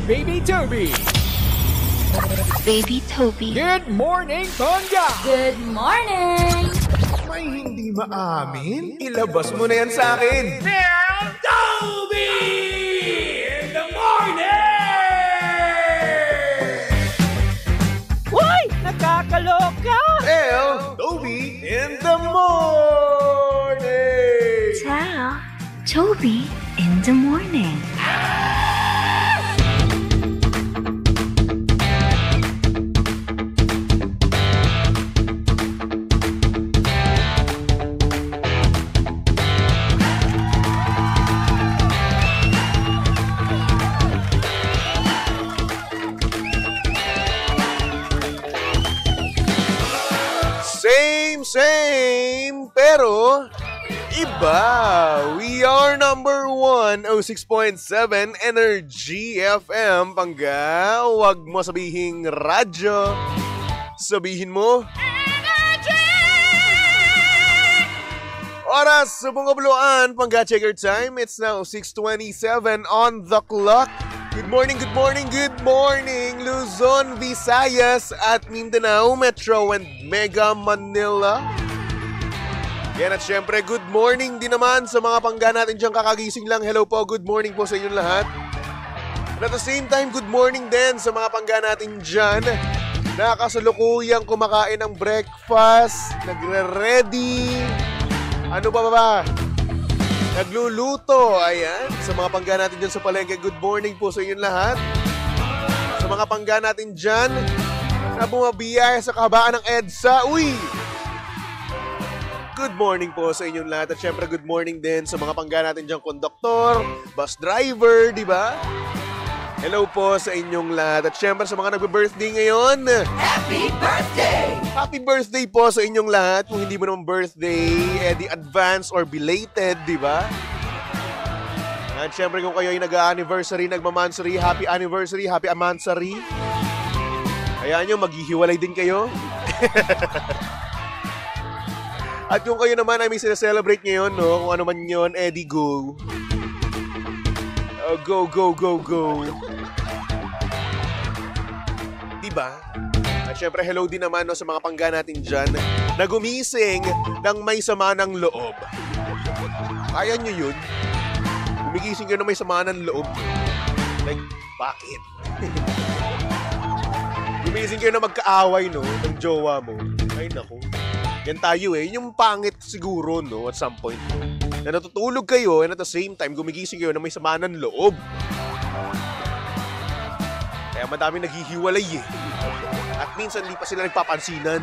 Baby Toby. Baby Toby. Good morning, Tonga. Good morning! May hindi maamin? Ilabas mo na yan sa akin. Toby in the morning. Uy! Nakakaloka! Toby in the morning. Ciao, Toby in the morning. Same, pero iba. We are number 1, 06.7 Energy FM. Pangga, huwag mo sabihing radyo. Sabihin mo Energy! Oras sa Bungabuluan, Pangga, check your time. It's now 6:27 on the clock. Good morning, Luzon, Visayas at Mindanao, Metro and Mega Manila. Yan at syempre, good morning din naman sa mga pangga natin dyan kakagising lang. Hello po, good morning po sa inyong lahat. And at the same time, good morning din sa mga pangga natin dyan na kasalukuyang kumakain ng breakfast, nagre-ready. Ano ba? Nagluluto, ayan. Sa mga pangga natin dyan sa palengke, good morning po sa inyong lahat. Sa mga pangga natin dyan na bumabiyaya sa kabaan ng EDSA, uy! Good morning po sa inyong lahat. At syempre, good morning din sa mga pangga natin dyan, konduktor, bus driver, di ba? Hello po sa inyong lahat. At syempre, sa mga nagbe-birthday ngayon, Happy birthday! happy birthday po sa inyong lahat. Kung hindi mo naman birthday, di advance or belated, di ba? At syempre kung kayo ay nag-anniversary, nagmamansary, happy anniversary, happy amansary. Hayaan nyo, maghihiwalay din kayo. At kung kayo naman ay may sinaselebrate ngayon, no, kung ano man yun, di go. Go. Diba? At syempre, hello din naman, no, sa mga pangga natin dyan na gumising ng may sama ng loob. Kaya nyo yun? Gumigising kayo ng may sama ng loob. Like, bakit? Gumising kayo na magkaaway, no, ng jowa mo. Ay, naku. Yan tayo yung pangit siguro, no, at some point. Na natutulog kayo and at the same time, gumigising kayo na may sama ng loob. Kaya madami naghihiwalay At minsan di pa sila nagpapansinan.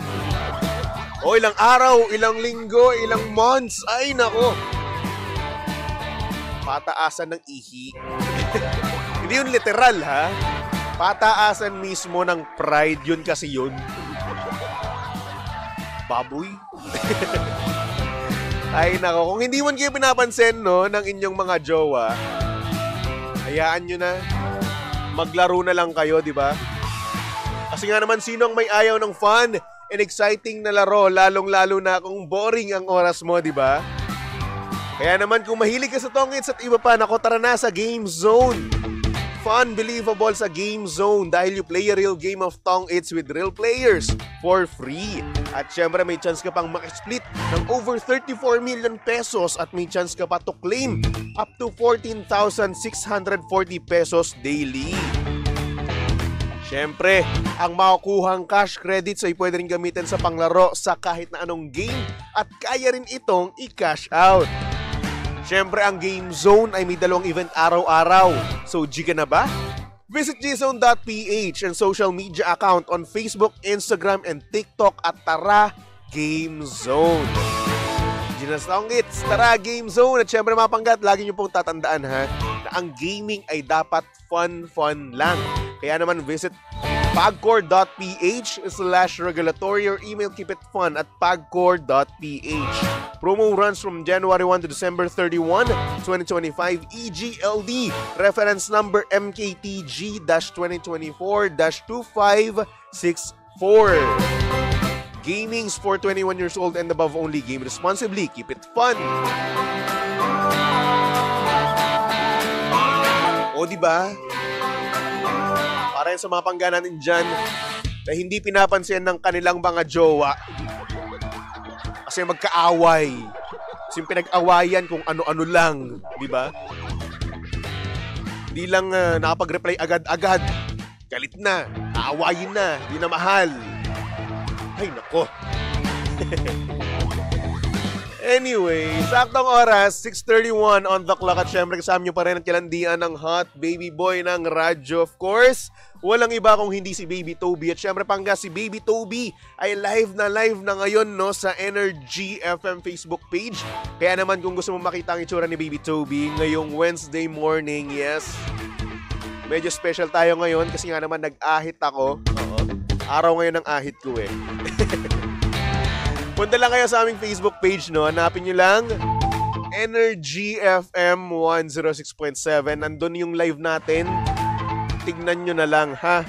O ilang araw, ilang linggo, ilang months. Ay nako. Pataasan ng ihi. Hindi yun literal ha. Pataasan mismo ng pride. Yun kasi yun. Baboy. Ay nako. Kung hindi man kayo pinapansin, no, ng inyong mga jowa, hayaan nyo na. Maglaro na lang kayo, di ba? Kasi nga naman, sino ang may ayaw ng fun and exciting na laro, lalong-lalo na kung boring ang oras mo, di ba? Kaya naman, kung mahilig ka sa tongits at iba pa, nako, tara na sa Game Zone. Fun, believable sa Game Zone dahil you play a real game of tongits with real players for free. At syempre, may chance ka pang maka-split ng over 34 million pesos at may chance ka pa to claim up to 14,640 pesos daily. Syempre, ang makukuhang cash credits ay pwede rin gamitin sa panglaro sa kahit na anong game at kaya rin itong i-cash out. Syempre, ang Game Zone ay may 2 event araw-araw. So, G ka na ba? Visit gzone.ph and social media account on Facebook, Instagram, and TikTok at tara Game Zone. Ginastongits, tara Game Zone. At syempre mga panggat, lagi nyo pong tatandaan ha, na ang gaming ay dapat fun lang. Kaya naman visit pagcore.ph/regulatory or email keepitfun@pagcore.ph. Promo runs from January 1 to December 31, 2025 EGLD. Reference number MKTG-2024-2564. Gaming's for 21 years old and above only. Game responsibly. Keep it fun. O diba? yan sa mga pangga natin dyan na hindi pinapansin ng kanilang mga jowa. Kasi magkaaway. Kasi yung pinag-awayan kung ano-ano lang. Di ba? Hindi lang nakapag-reply agad-agad. Galit na. Aawayin na. Hindi na mahal. Ay, nako. Anyway, saktong oras, 6:31 on the clock. At syempre kasama nyo pa rin ang kilandian ng hot baby boy ng radyo. Of course, walang iba kung hindi si Baby Toby. At syempre pangga si Baby Toby ay live na ngayon no, sa Energy FM Facebook page. Kaya naman kung gusto mo makita ang itsura ni Baby Toby ngayong Wednesday morning, yes, medyo special tayo ngayon kasi nga naman nag-ahit ako. Oo. Araw ngayon ng ahit ko eh. Punta lang kayo sa aming Facebook page, no? Hanapin nyo lang Energy FM 106.7. Nandun yung live natin. Tignan nyo na lang, ha?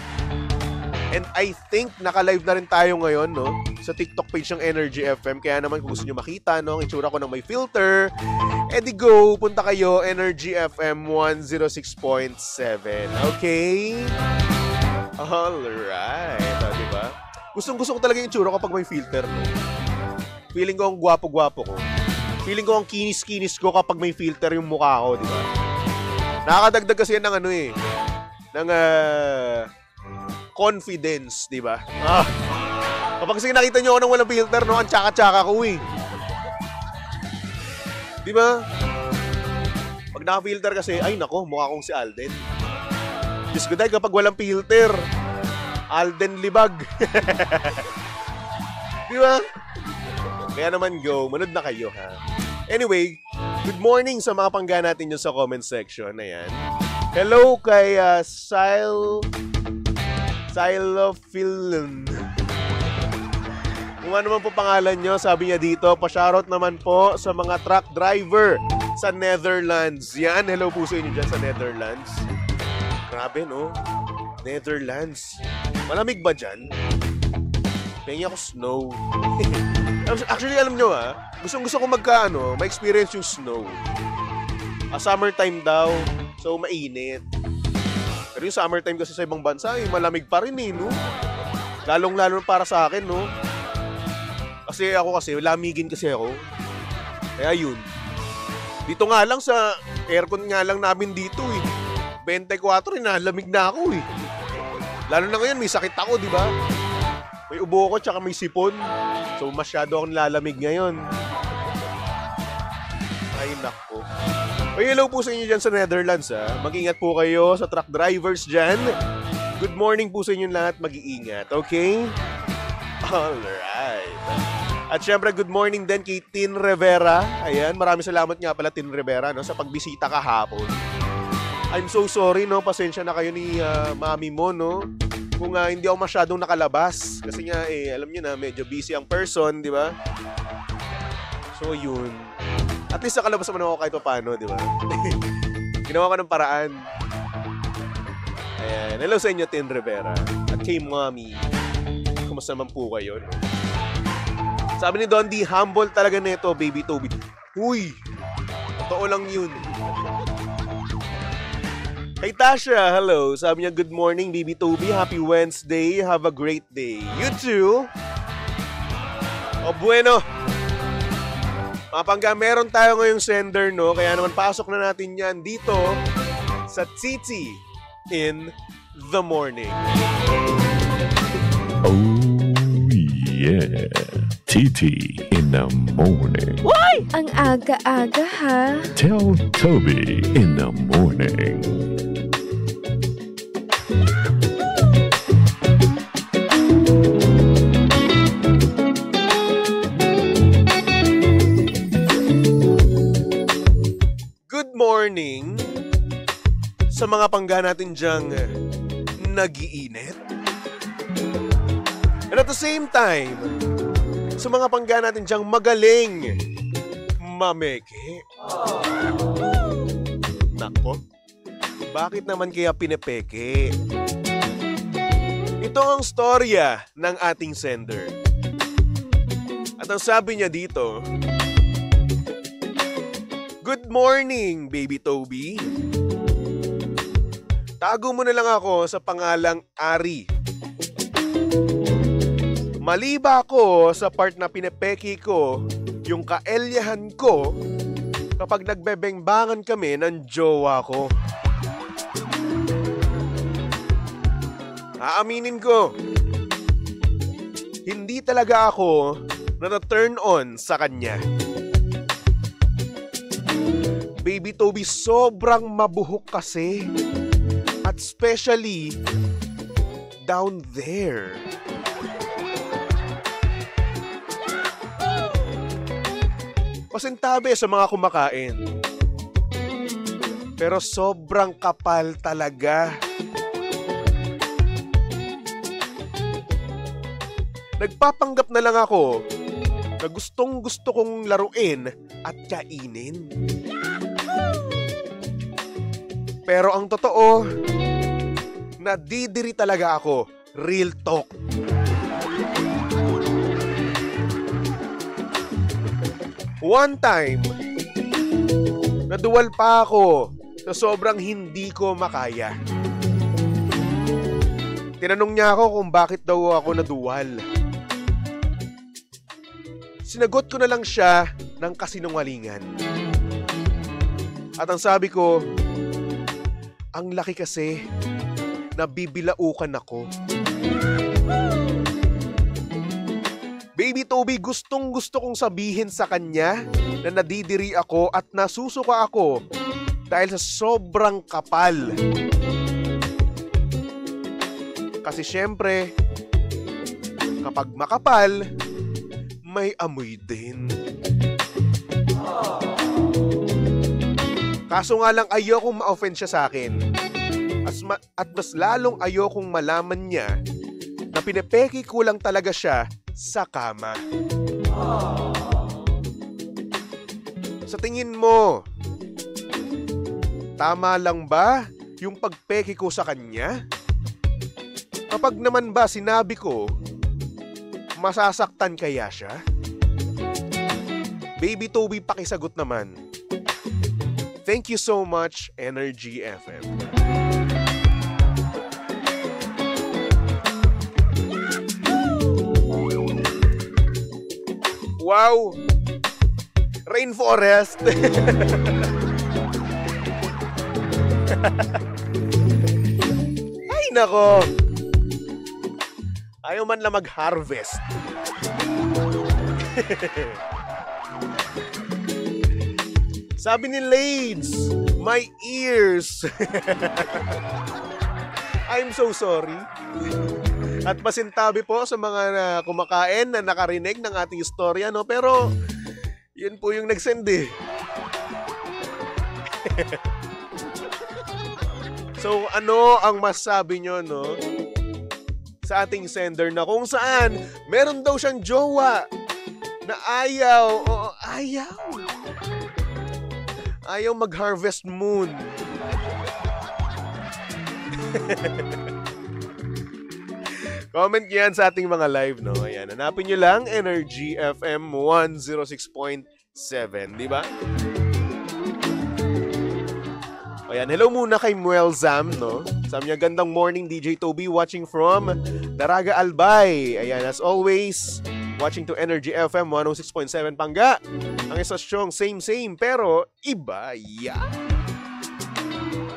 And I think naka-live na rin tayo ngayon, no? Sa TikTok page ng Energy FM. Kaya naman kung gusto nyo makita, no? Ang itsura ko ng may filter. Edi go, punta kayo Energy FM 106.7. Okay? Alright. O, diba? Gustong-gusto ko talaga yung itsura kapag may filter, no? Feeling ko ang gwapo-gwapo ko. Feeling ko ang kinis-kinis ko kapag may filter yung mukha ko, di ba? Nakakadagdag kasi yan ng ano eh. Ng confidence, di ba? Kapag kasi nakita nyo ako nang walang filter, no? Ang tsaka-tsaka ko eh. Di ba? Pag naka-filter kasi, ay nako, mukha kong si Alden. Diyos ko dahil kapag walang filter, Alden Libag. Di ba? Kaya naman go, manood na kayo ha. Anyway, good morning sa mga pangga natin yun sa comment section. Ayan. Hello kay Silophilin. Kung ano man po pangalan nyo, sabi niya dito, pa-shoutout naman po sa mga truck driver sa Netherlands. Yan, hello po sa inyo dyan sa Netherlands. Grabe no, Netherlands. Malamig ba dyan? Pengi ako snow. Actually, alam nyo gustong-gusto ko ma-experience yung snow. Summertime daw, so mainit. Pero yung summertime kasi sa ibang bansa, malamig pa rin no? Lalong-lalo para sa akin, no? Kasi lamigin kasi ako. Kaya yun. Dito nga lang sa aircon nga lang namin dito 24, nalamig na ako Lalo na ngayon, may sakit ako, di ba? May ubo ko tsaka may sipon. So masyado akong lalamig ngayon. Ay nako. Hello po sa inyo dyan sa Netherlands Mag-ingat po kayo sa truck drivers dyan. Good morning po sa inyo lahat. Mag-iingat, okay? Alright. At syempre good morning din kay Tin Rivera. Ayan, maraming salamat nga pala Tin Rivera sa pagbisita kahapon. I'm so sorry pasensya na kayo ni mami mo kung hindi ako masyadong nakalabas. Kasi nga alam niyo na, medyo busy ang person, di ba? So yun. At least nakalabas naman ako kahit paano, di ba? Ginawa ko ng paraan. Ayan. Hello sa inyo, Tin Rivera. At kay Mommy. Kumusta naman po kayo, no? Sabi ni Dondi, humble talaga nito, Baby Toby. Uy! Totoo lang yun. Hey Tasha, hello. Sabi niya, good morning, Baby Toby. Happy Wednesday. Have a great day. You too. O bueno. Mga pangga, meron tayo ngayong sender, no? Kaya naman pasok na natin yan dito sa Titi in the Morning. Oh yeah. Titi in the Morning. Why? Ang aga-aga ha. Tell Toby in the Morning. Good morning sa mga pangga natin dyang nag-iinit. And at the same time, sa mga pangga natin dyang magaling mameke. Nako, bakit naman kaya pinepeke? Ito ang storya ng ating sender. At ang sabi niya dito, good morning, Baby Toby. Tago mo na lang ako sa pangalang Ari. Mali ba ako sa part na pinepeki ko yung kaelyahan ko kapag nagbebengbangan kami ng jowa ko? Aaminin ko, hindi talaga ako na-turn on sa kanya. Baby Toby, sobrang mabuhok kasi. At especially, down there. Pasintabi sa mga kumakain. Pero sobrang kapal talaga. Nagpapanggap na lang ako na gustong gusto kong laruin at kainin. Pero ang totoo, nadidiri talaga ako. Real talk. One time, naduwal pa ako sa sobrang hindi ko makaya. Tinanong niya ako kung bakit daw ako naduwal. Sinagot ko na lang siya ng kasinungalingan. At ang sabi ko, ang laki kasi, nabibilaukan ako. Baby Toby, gustong gusto kong sabihin sa kanya na nadidiri ako at nasusuka ako dahil sa sobrang kapal. Kasi syempre, kapag makapal, may amoy din. Kaso nga lang ayokong ma-offend siya sa akin. At mas lalong ayokong malaman niya na pinepeki ko lang talaga siya sa kama. Sa tingin mo, tama lang ba yung pagpeki ko sa kanya? Kapag naman ba sinabi ko, masasaktan kaya siya? Baby Toby, pakisagot naman. Thank you so much, Energy FM. Wow! Rainforest! Ay, nako! Ayaw man lang mag-harvest. Sabi ni Lades, my ears. I'm so sorry. At pasintabi po sa mga kumakain na nakarinig ng ating istorya, no? Pero, yun po yung nag-send eh. So, ano ang masabi nyo, no? Sa ating sender na kung saan meron daw siyang jowa na ayaw. Oo, ayaw. Ayaw mag-harvest moon. Comment yan sa ating mga live, no? Ayan, hanapin nyo lang Energy FM 106.7, di ba? Ayan, hello muna kay Muel Zam, no? Sabi niya, gandang morning, DJ Toby, watching from Daraga Albay. Ayan, as always, watching to Energy FM 106.7 Pangga. Ang estasyong same, pero iba, yeah.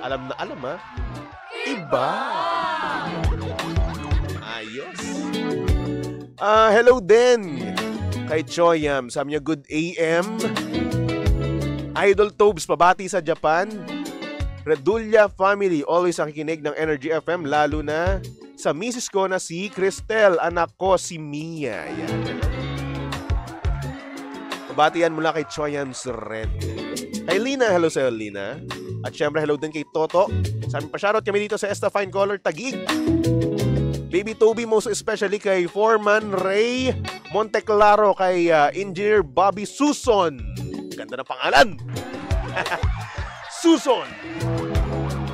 Alam na alam, ha? Iba. Ayos. Hello din kay Choyam. Sabi niya, good AM. Idol Tobes, pabati sa Japan. Redulla family, always nakikinig ng Energy FM, lalo na sa misis ko na si Cristel, anak ko si Mia. Ayan. Pabatian mula kay Choyams Red. Kay Lina, hello sa'yo Lina. At syempre hello din kay Toto. Sabi pa shoutout kami dito sa Esta Fine Color Taguig. Baby Toby, most especially kay Foreman Ray Monteclaro, kay Engineer Bobby Suson. Ganda na pangalan. Suson.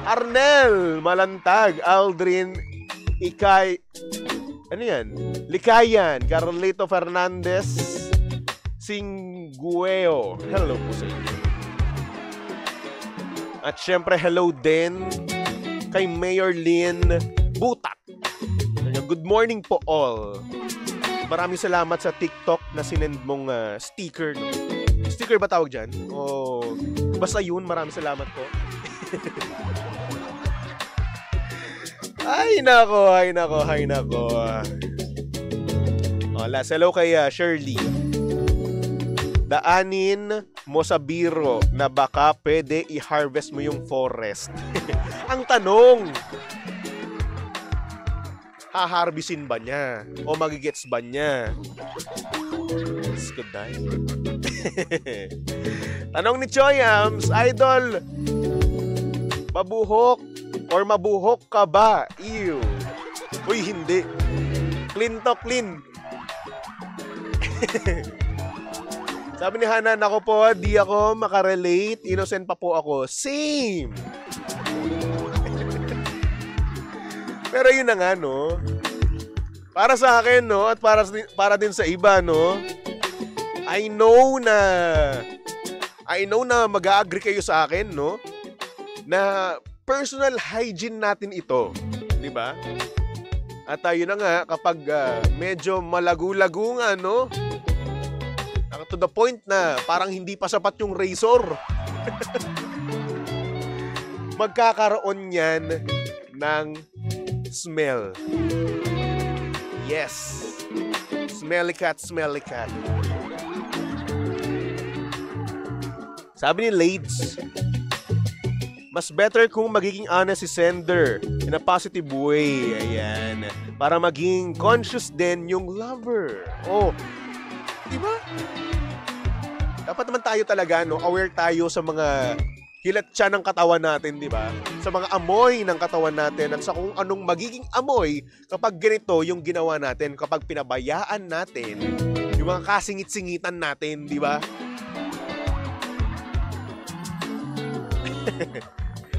Arnel Malantag, Aldrin Ikay, ano yan? Likayan, Carlito Fernandez Singgueo. Hello po sa inyo. At syempre hello din kay Mayor Lynn Butak. Good morning po all. Maraming salamat sa TikTok na sinend mong sticker. No? Sticker ba tawag dyan? O basta yun, maraming salamat po. Ay nako. Last hello kay Shirley. Daanin mo sa biro na baka pwede i-harvest mo yung forest. Ang tanong, haharbisin ba niya? O magigets ba niya? Let's go die. Tanong ni Choyams, Idol, mabuhok or mabuhok ka ba? Ew. Uy, hindi. Clean to clean. Sabi ni Hanan, ako po, di ako makarelate. Innocent pa po ako. Same. Pero yun na nga, no? Para sa akin, no? At para din sa iba, no? I know na mag-a-agree kayo sa akin, no? Na personal hygiene natin ito. Di ba? At tayo na nga, kapag medyo malagu-lagu nga, no? To the point na parang hindi pa sapat yung razor. Magkakaroon yan ng smell. Yes. Smelly cat. Sabi ni Lades, mas better kung magiging honest si sender in a positive way. Ayan. Para maging conscious din yung lover. Oh, diba? Dapat naman tayo talaga, no, aware tayo sa mga hilatsa ng katawan natin, di ba? Sa mga amoy ng katawan natin at sa kung anong magiging amoy kapag ganito yung ginawa natin, kapag pinabayaan natin yung mga kasingit-singitan natin, di ba?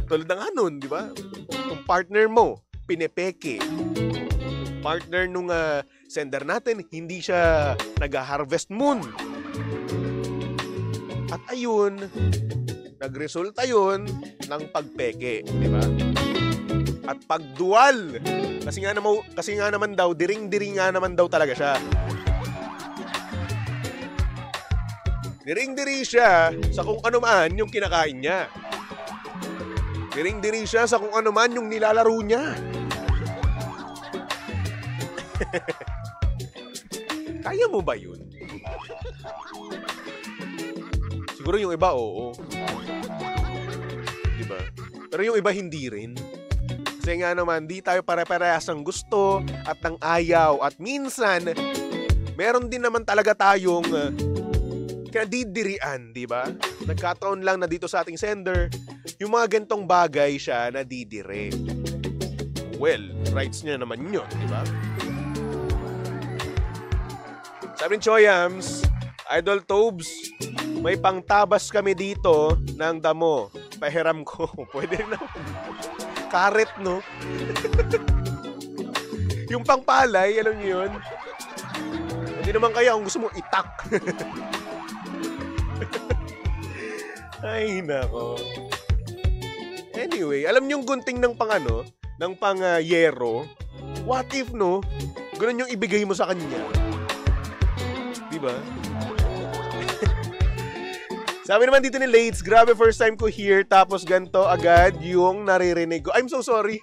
Tulad ng nun, di ba? Kung partner mo, pinepeke. Partner nung sender natin, hindi siya nag-harvest moon. At ayun, nagresulta yun ng pagpeke, di ba? At pagdual. Kasi nga naman daw, diring-diring nga naman daw talaga siya. Diring-diri siya sa kung ano man yung kinakain niya. Diring-diri siya sa kung ano man yung nilalaro niya. Kaya mo ba yun? Siguro yung iba, oo. Diba? Pero yung iba, hindi rin. Kasi nga naman, di tayo pare-parehas ng gusto at ng ayaw. At minsan, meron din naman talaga tayong kinadidirian, diba? Nagkataon lang na dito sa ating sender, yung mga gantong bagay siya nadidire. Well, rights niya naman yun, diba? Sabi ni Choyams, Idol Tobes, may pangtabas kami dito ng damo. Pahiram ko. Pwede na. Karet, no? Yung pangpalay, alam niyo yun? Hindi naman kaya kung gusto mo itak. Ay, nako. Anyway, alam niyo yung gunting ng ng pang-yero? What if, no? Ganun yung ibigay mo sa kanya. Diba? Sabi naman dito ni Lades, grabe first time ko here tapos ganto agad yung naririnig ko. I'm so sorry.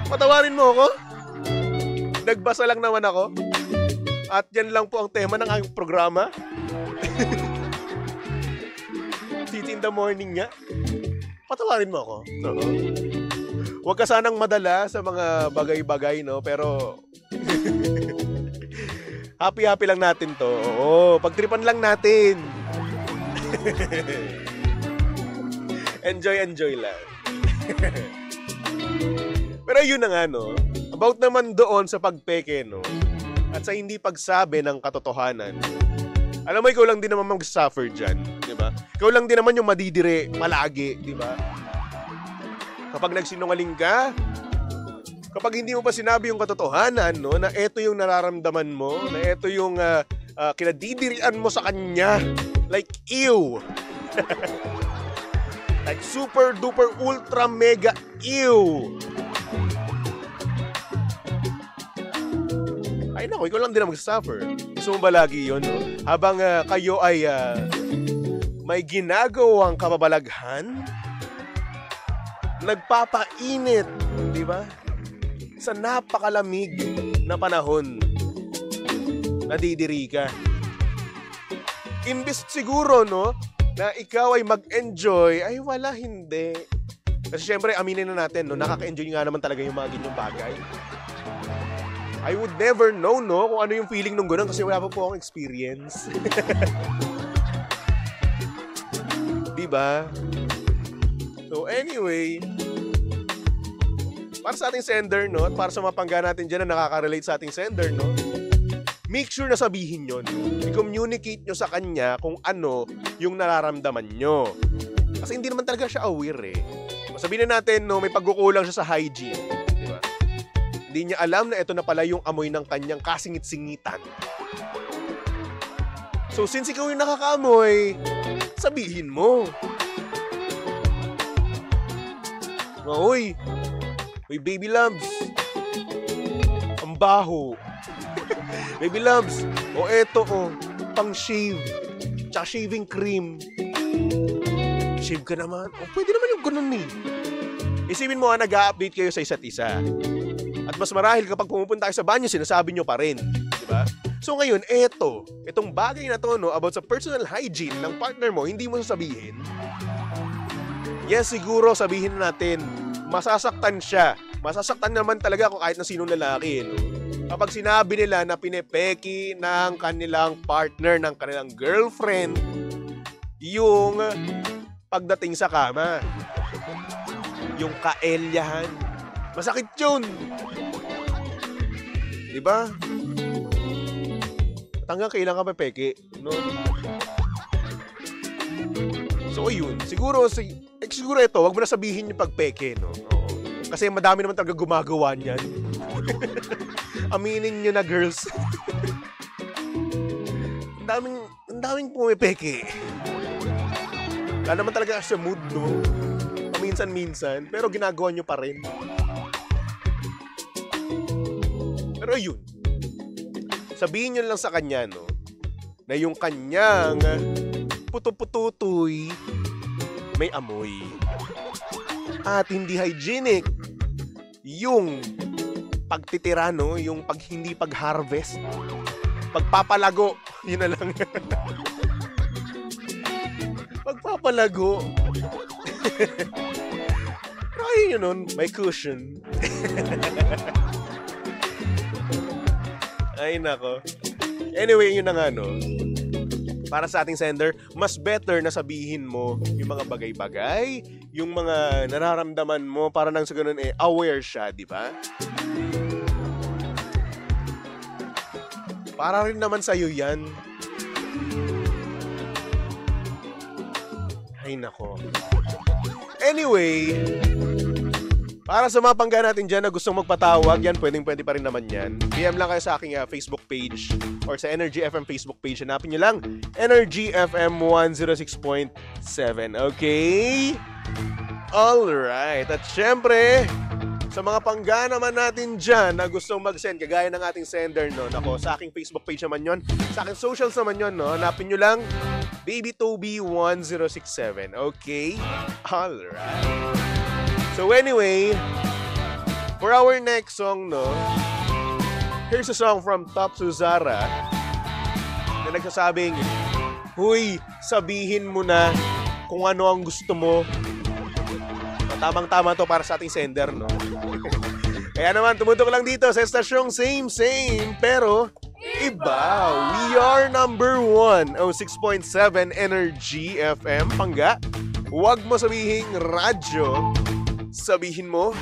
Patawarin mo ako. Nagbasa lang naman ako. At yan lang po ang tema ng aking programa. Titi in the morning nga. Patawarin mo ako. Huwag ka sanang madala sa mga bagay-bagay, no? Pero happy lang natin to. Oo, pagtripan lang natin. Enjoy lang. Pero yun na nga, no? About naman doon sa pagpeke, no? At sa hindi pagsabi ng katotohanan. Alam mo, ikaw lang din naman mag-suffer dyan. Diba? Ikaw lang din naman yung madidire palagi. Diba? Kapag nagsinungaling ka, kapag hindi mo pa sinabi yung katotohanan, no, na eto yung nararamdaman mo, na eto yung kinadidirian mo sa kanya, like, ew. like super duper ultra mega ew. Ay nako, ikaw lang din ang mag-suffer. Gusto mo ba lagi yun? No? Habang kayo ay may ginagawang kababalaghan, nagpapainit, di ba? Sa napakalamig na panahon, nadidiri ka. Imbis siguro, no, na ikaw ay mag-enjoy, ay wala, hindi. Kasi syempre, aminin na natin, no, nakaka-enjoy nga naman talaga yung mga ganyang bagay. I would never know, no, kung ano yung feeling nung gano'n kasi wala pa po akong experience. Diba? So anyway, para sa ating sender, no, at para sa mga pangga natin dyan na nakaka-relate sa ating sender, no, make sure na sabihin yun. I-communicate nyo sa kanya kung ano yung nararamdaman nyo. Kasi hindi naman talaga siya aware eh. Sabihin na natin, no, may pagkukulang siya sa hygiene. Diba? Hindi niya alam na ito na pala yung amoy ng kanyang kasingit-singitan. So since ikaw yung nakakaamoy, sabihin mo. Uy, baby loves. Ang baho. Baby loves. O eto, pang shave. Tsaka shaving cream. Shave ka naman. O pwede naman yung ganun eh. Isipin mo nag-a-update kayo sa isa't isa. At mas marahil kapag pumupunta kayo sa banyo, sinasabi nyo pa rin. Diba? So ngayon, itong bagay na to, no, about sa personal hygiene ng partner mo, hindi mo sasabihin. Yes, siguro sabihin natin, masasaktan siya. Masasaktan naman talaga kung kahit na sinong lalaki, no? Kapag sinabi nila na pinepeki ng kanilang partner, ng kanilang girlfriend, yung pagdating sa kama. Yung kaelyahan. Masakit yun. Diba? Hanggang kailan ka pepeki, no? So, ayun. Siguro ito, wag mo na sabihin yung pagpeke, no? Oo. Kasi madami naman talaga gumagawa niyan. Aminin nyo na, girls. Ang daming pumipeke. Wala naman talaga sa mood, no? Paminsan-minsan, pero ginagawa nyo pa rin. Pero yun. Sabihin nyo lang sa kanya, no? Na yung kanyang puto-pututoy may amoy. At hindi hygienic yung pagtitira, no? Yung hindi pag-harvest. Pagpapalago. Yun na lang. Pagpapalago. Try nyo nun. May cushion. Ay, nako. Anyway, yun na nga, no? Para sa ating sender, mas better na sabihin mo yung mga bagay-bagay, yung mga nararamdaman mo para nang sa ganun aware siya, di ba? Para rin naman sa'yo yan. Ay nako. Anyway, para sa mga pangga natin dyan na gustong magpatawag, yan, pwede pa rin naman yan. PM lang kayo sa aking Facebook page or sa Energy FM Facebook page. Hanapin nyo lang, Energy FM 106.7. Okay? Alright. At syempre, sa mga pangga naman natin dyan na gustong mag-send, kagaya ng ating sender, no? Nako, sa aking Facebook page naman yon, sa aking socials naman yon, no? Hanapin nyo lang, BabyToby1067. Okay? Alright. So anyway, for our next song, no, here's a song from Top Suzara na nagsasabing, huy, sabihin mo na kung ano ang gusto mo. Tamang-tama to para sa ating sender, no? Kaya naman, tumutok lang dito sa estasyong same, pero iba. We are number 1, 06.7 Energy FM. Pangga, huwag mo sabihing radyo. Sabihin mo,